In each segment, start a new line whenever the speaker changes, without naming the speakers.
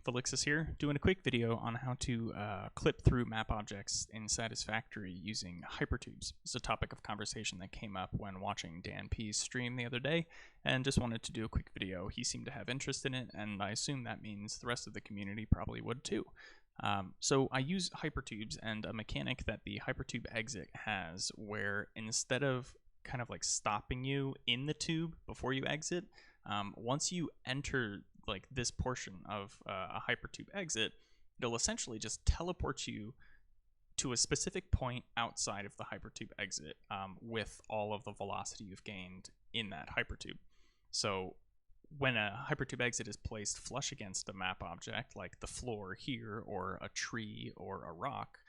Felixus here, doing a quick video on how to clip through map objects in Satisfactory using hypertubes. It's a topic of conversation that came up when watching Dan P's stream the other day, and just wanted to do a quick video. He seemed to have interest in it, and I assume that means the rest of the community probably would too. So I use hypertubes and a mechanic that the hypertube exit has where instead of kind of like stopping you in the tube before you exit, once you enter like this portion of a hypertube exit, it'll essentially just teleport you to a specific point outside of the hypertube exit with all of the velocity you've gained in that hypertube. So when a hypertube exit is placed flush against a map object, like the floor here, or a tree, or a rock,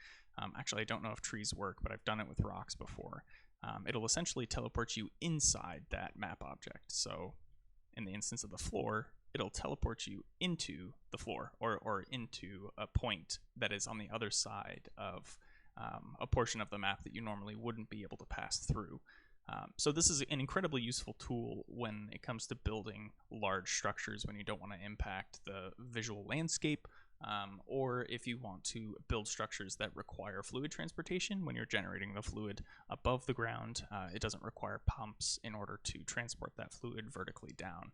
actually I don't know if trees work, but I've done it with rocks before, it'll essentially teleport you inside that map object. So in the instance of the floor, it'll teleport you into the floor or into a point that is on the other side of a portion of the map that you normally wouldn't be able to pass through. So this is an incredibly useful tool when it comes to building large structures when you don't want to impact the visual landscape, or if you want to build structures that require fluid transportation when you're generating the fluid above the ground. It doesn't require pumps in order to transport that fluid vertically down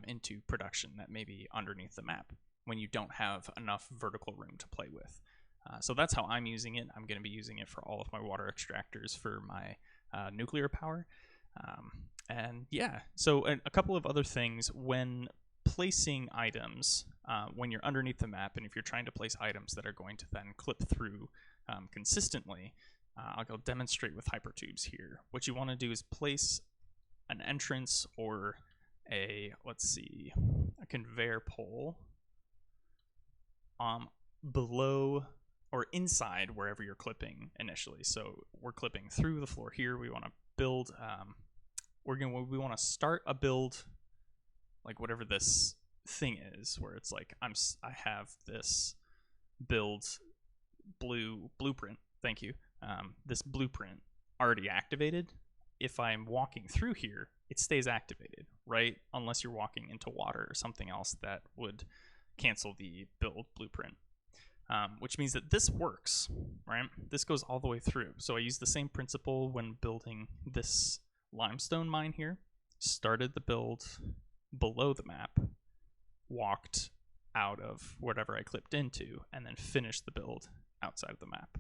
into production that may be underneath the map when you don't have enough vertical room to play with. So that's how I'm using it. I'm going to be using it for all of my water extractors for my nuclear power. And yeah, so a couple of other things when placing items, when you're underneath the map, and if you're trying to place items that are going to then clip through consistently, I'll go demonstrate with hypertubes here. What you want to do is place an entrance or a conveyor pole below or inside wherever you're clipping initially. So we're clipping through the floor here. We want to build, we want to start a build like whatever this thing is, where it's like I have this build blueprint. Thank you. This blueprint already activated. If I'm walking through here, it stays activated, right? Unless you're walking into water or something else that would cancel the build blueprint. Which means that this works, right? This goes all the way through. So I use the same principle when building this limestone mine here. Started the build below the map, walked out of whatever I clipped into, and then finished the build outside of the map.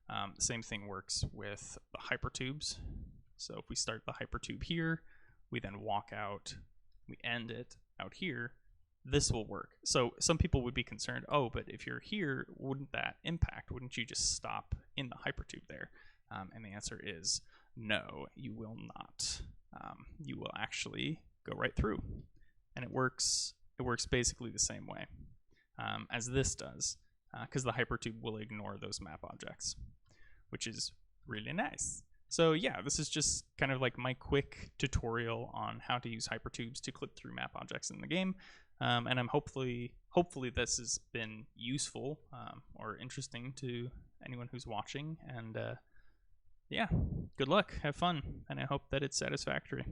The same thing works with the hypertubes. So if we start the hypertube here, we then walk out, we end it out here, this will work. So some people would be concerned, oh, but if you're here, wouldn't that impact? Wouldn't you just stop in the hypertube there? And the answer is no, you will not. You will actually go right through. And it works basically the same way as this does, because the hypertube will ignore those map objects, which is really nice. So yeah, this is just kind of like my quick tutorial on how to use hypertubes to clip through map objects in the game. And I'm hopefully this has been useful or interesting to anyone who's watching. And yeah, good luck, have fun, and I hope that it's satisfactory.